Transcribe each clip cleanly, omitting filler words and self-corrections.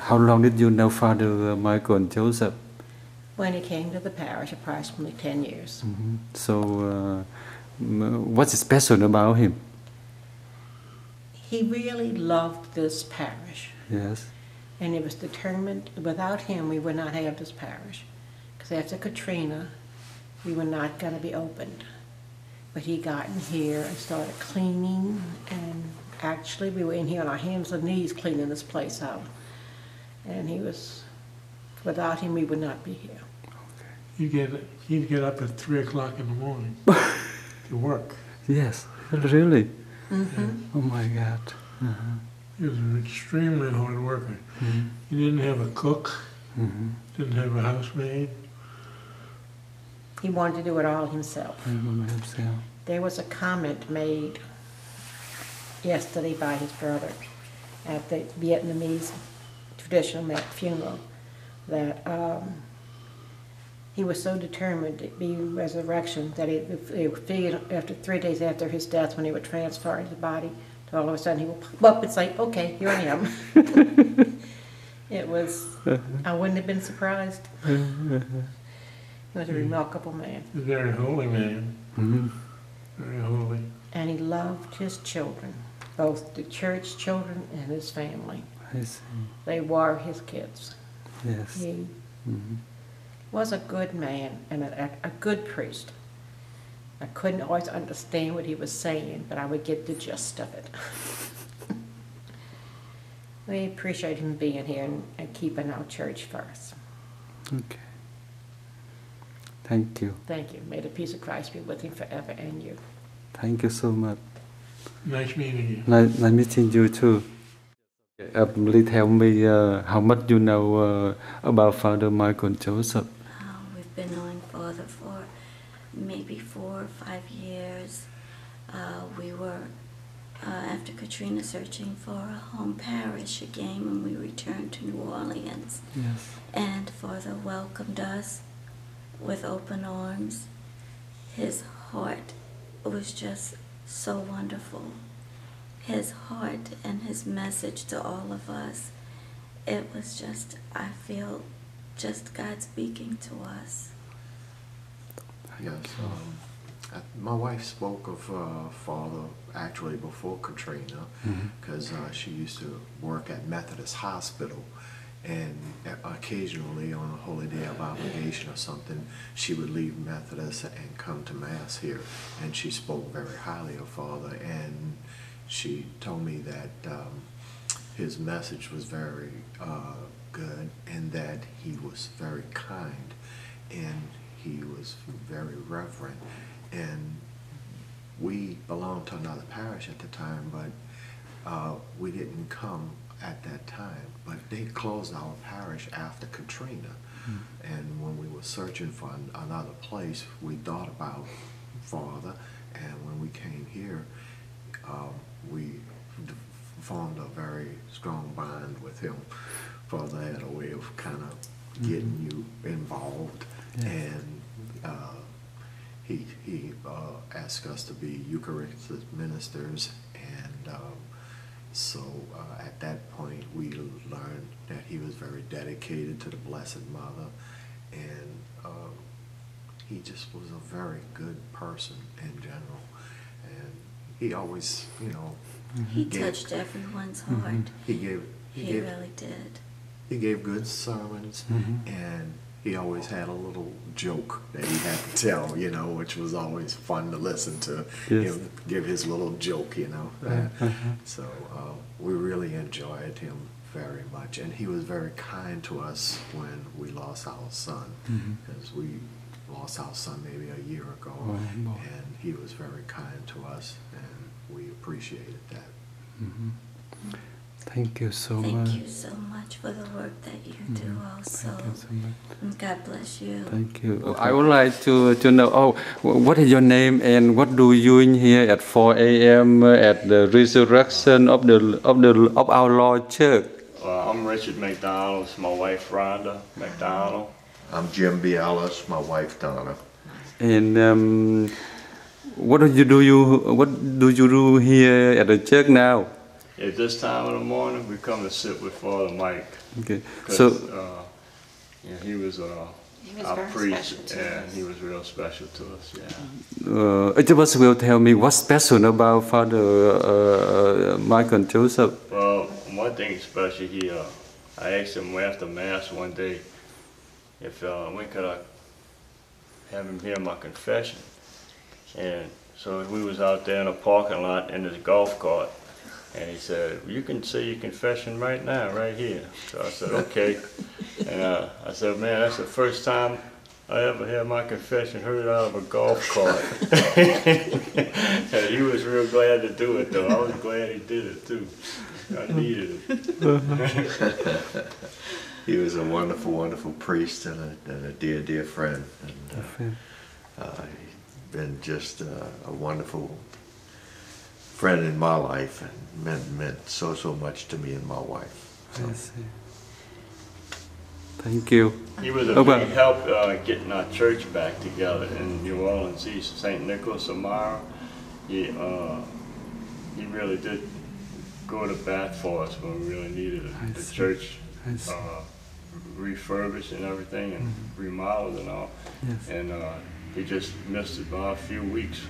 How long did you know Father Michael and Joseph? When he came to the parish, approximately 10 years. So, what's special about him? He really loved this parish. Yes. And he was determined, without him, we would not have this parish. Because after Katrina, we were not going to be opened. But he got in here and started cleaning, and actually we were in here on our hands and knees cleaning this place out. And he was, without him, we would not be here. Okay. He'd get up at 3 o'clock in the morning to work. Yes, really? Mm-hmm. Oh my God. He was an extremely hard worker. He didn't have a cook, didn't have a housemaid. He wanted to do it all himself. There was a comment made yesterday by his brother at the Vietnamese traditional funeral that he was so determined to be resurrection that he figured after 3 days after his death, when he would transfer his body, to all of a sudden he would pop up and say, "Okay, here I am." It was, I wouldn't have been surprised. He was a remarkable man. A very holy man. Very holy. And he loved his children, both the church children and his family. I see. They were his kids. Yes. He was a good man and a good priest. I couldn't always understand what he was saying, but I would get the gist of it. We appreciate him being here and keeping our church first. Okay. Thank you. Thank you. May the peace of Christ be with him forever and you. Thank you so much. Nice meeting you. Nice meeting you too. Please tell me how much you know about Father Michael and Joseph. We've been knowing Father for maybe 4 or 5 years. We were, after Katrina, searching for a home parish again when we returned to New Orleans. Yes. And Father welcomed us with open arms. His heart was just so wonderful. His heart and his message to all of us, it was just, I feel, just God speaking to us. Yes, my wife spoke of Father actually before Katrina, because she used to work at Methodist Hospital, and occasionally on a holy day of obligation or something, she would leave Methodist and come to Mass here, and she spoke very highly of Father, and she told me that his message was very good, and that he was very kind, and he was very reverent. And we belonged to another parish at the time, but we didn't come at that time. But they closed our parish after Katrina. And when we were searching for another place, we thought about Father, and when we came here, we formed a very strong bond with him. Father had a way of kind of getting you involved, and he asked us to be Eucharistic ministers, and so at that point we learned that he was very dedicated to the Blessed Mother, and he just was a very good person in general, and he always, you know, he touched everyone's heart. He really did. He gave good sermons, and he always had a little joke that he had to tell, you know, which was always fun to listen to. Him give his little joke, you know. So we really enjoyed him very much, and he was very kind to us when we lost our son, because we lost our son maybe a year ago, and he was very kind to us, and we appreciated that. Thank you so much. Thank you so much for the work that you do also. Thank you so much. And God bless you. Thank you. I would like to know, what is your name and what do you in here at 4 a.m. at the resurrection of our Lord Church? I'm Richard McDonald. It's my wife Rhonda McDonald. I'm Jim Bialis, my wife Donna. And what do you do here at the church now? at this time of the morning, we come to sit with Father Mike. Okay. 'Cause, So yeah, he was our very priest, special to and us. he was real special to us. Yeah. each of us will tell me what's special about Father Michael and Joseph. Well, one thing special, I asked him after Mass one day if when could I have him hear my confession. And so we was out there in a parking lot in his golf cart, and he said, "You can say your confession right now, right here." So I said, "Okay." And I said, "Man, that's the first time I ever had my confession heard out of a golf cart." And he was real glad to do it, though. I was glad he did it too. I needed it. He was a wonderful, wonderful priest and a dear, dear friend. And he's been just a wonderful friend in my life, and meant so much to me and my wife. So. I see. Thank you. He was a big help getting our church back together in New Orleans. He's St Nicholas of Myra. He really did go to bat for us when we really needed the church refurbished and everything, and remodeled and all. Yes. And he just missed it by a few weeks.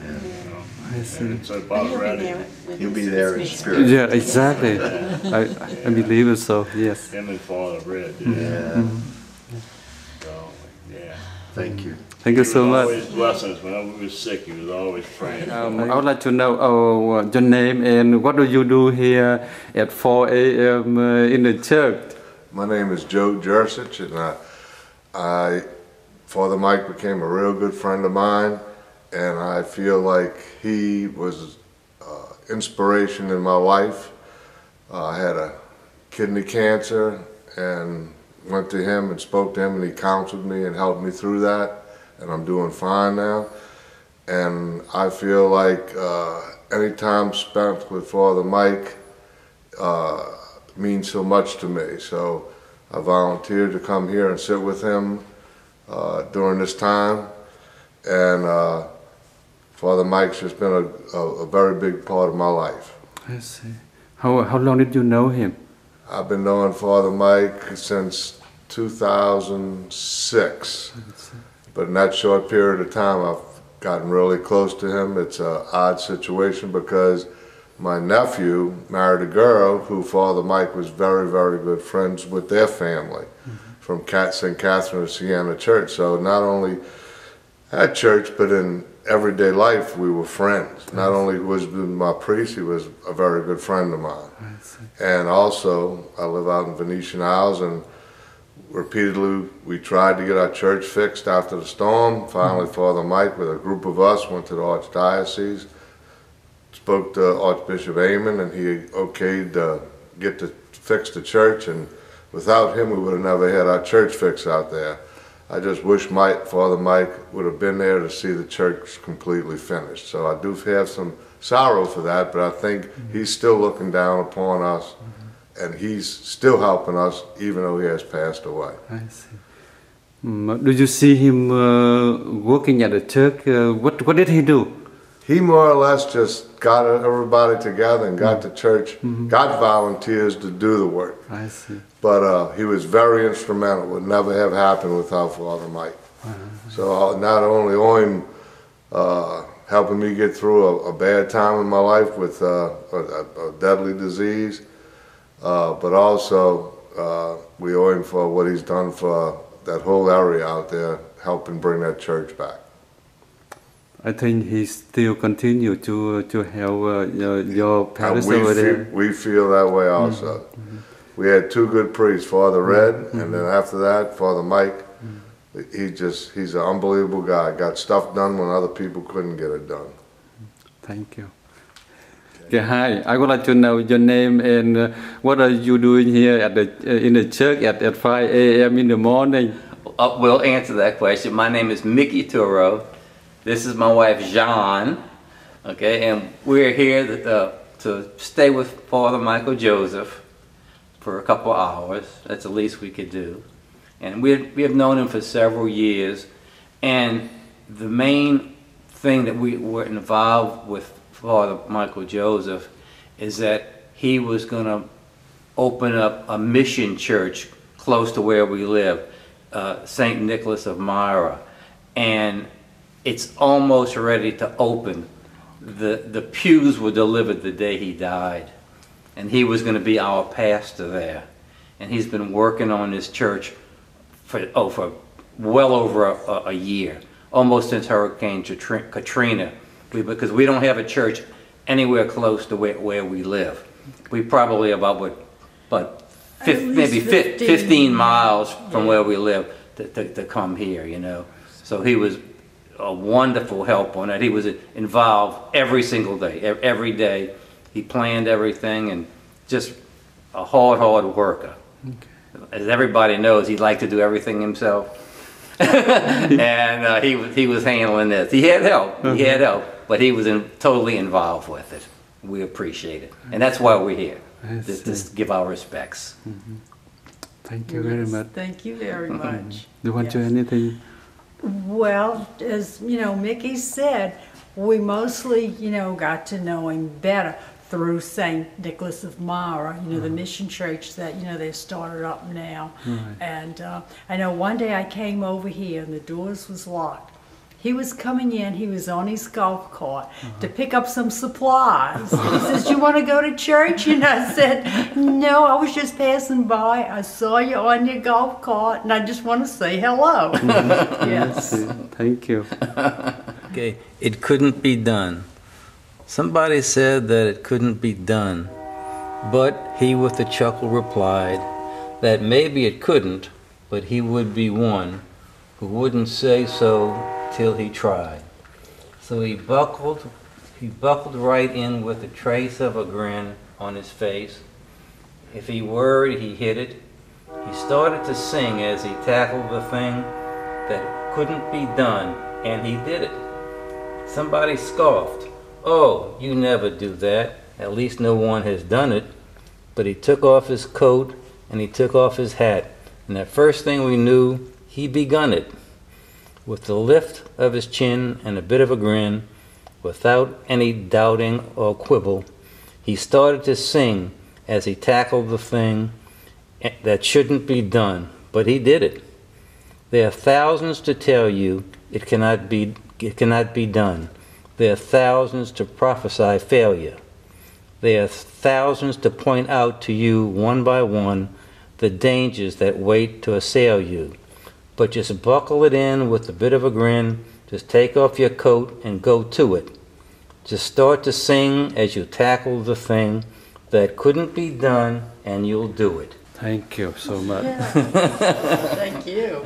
Yeah. You know? I see. And it's about ready. He'll be there in spirit. Yeah, exactly. I believe it so. Yes. Him and Father Red. Yeah. So, yeah. Thank you. Thank you so He was much. always blessing us. Whenever we were sick, he was always praying. I would like to know your name and what do you do here at 4 a.m. In the church? My name is Joe Jursich, and Father Mike became a real good friend of mine, and I feel like he was inspiration in my life. I had a kidney cancer and went to him and spoke to him, and he counseled me and helped me through that, and I'm doing fine now. And I feel like any time spent with Father Mike means so much to me. So I volunteered to come here and sit with him during this time, and Father Mike's just been a very big part of my life. I see. How long did you know him? I've been knowing Father Mike since 2006, but in that short period of time I've gotten really close to him. It's an odd situation because my nephew married a girl who Father Mike was very, very good friends with their family from St Catherine of Siena Church. So not only at church, but in everyday life we were friends. Not only was he my priest, he was a very good friend of mine. And also, I live out in Venetian Isles, and repeatedly we tried to get our church fixed after the storm. Finally, Father Mike, with a group of us, went to the Archdiocese, spoke to Archbishop Amon, and he okayed to fix the church, and without him we would have never had our church fixed out there. I just wish Father Mike would have been there to see the church completely finished. So I do have some sorrow for that, but I think he's still looking down upon us, and he's still helping us even though he has passed away. I see. Do you see him working at the church? What did he do? He more or less just got everybody together and got the church, got volunteers to do the work. I see. But he was very instrumental. It would never have happened without Father Mike. So not only him helping me get through a bad time in my life with a deadly disease, but also we owe him for what he's done for that whole area out there, helping bring that church back. I think he still continue to help your parish over there. We feel that way also. We had two good priests, Father Red, and then after that, Father Mike. He's an unbelievable guy. Got stuff done when other people couldn't get it done. Thank you. Okay, hi. I would like to know your name and what are you doing here at in the church at 5 a.m. in the morning? We'll answer that question. My name is Micae. This is my wife, Jean. Okay, and we're here to stay with Father Michael Joseph for a couple hours. That's the least we could do. And we have known him for several years. And the main thing that we were involved with Father Michael Joseph is that he was going to open up a mission church close to where we live, St Nicholas of Myra, and it's almost ready to open. The pews were delivered the day he died, and he was going to be our pastor there. And he's been working on this church for well over a year, almost since Hurricane Katrina, because we don't have a church anywhere close to where we live. We probably about maybe 15 miles from where we live to come here, you know. So he was a wonderful help on it. He was involved every single day, every day. He planned everything, and just a hard worker. Okay. As everybody knows, he liked to do everything himself. And he was handling this. He had help. He had help, but he was totally involved with it. We appreciate it, and that's why we're here. Just give our respects. Mm-hmm. Thank you very much. Thank you very much. Do you want to anything? Well, as you know, Micae said, we mostly, you know, got to know him better through St. Nicholas of Myra, you know, the mission church that, you know, they started up now. Right. And I know one day I came over here and the doors was locked. He was coming in, he was on his golf cart to pick up some supplies. He says, "You want to go to church?" And I said, "No, I was just passing by. I saw you on your golf cart and I just want to say hello." Yes. Thank you. Okay, it couldn't be done. Somebody said that it couldn't be done, but he with a chuckle replied that maybe it couldn't, but he would be one who wouldn't say so till he tried. So he buckled right in with a trace of a grin on his face. If he worried, he hid it. He started to sing as he tackled the thing that couldn't be done, and he did it. Somebody scoffed, "Oh, you never do that. At least no one has done it." But he took off his coat and he took off his hat, and the first thing we knew, he begun it. With the lift of his chin and a bit of a grin, without any doubting or quibble, he started to sing as he tackled the thing that shouldn't be done, but he did it. There are thousands to tell you it cannot be done. There are thousands to prophesy failure. There are thousands to point out to you one by one the dangers that wait to assail you. But just buckle it in with a bit of a grin. Just take off your coat and go to it. Just start to sing as you tackle the thing that couldn't be done, and you'll do it. Thank you so much. Yeah. Thank you.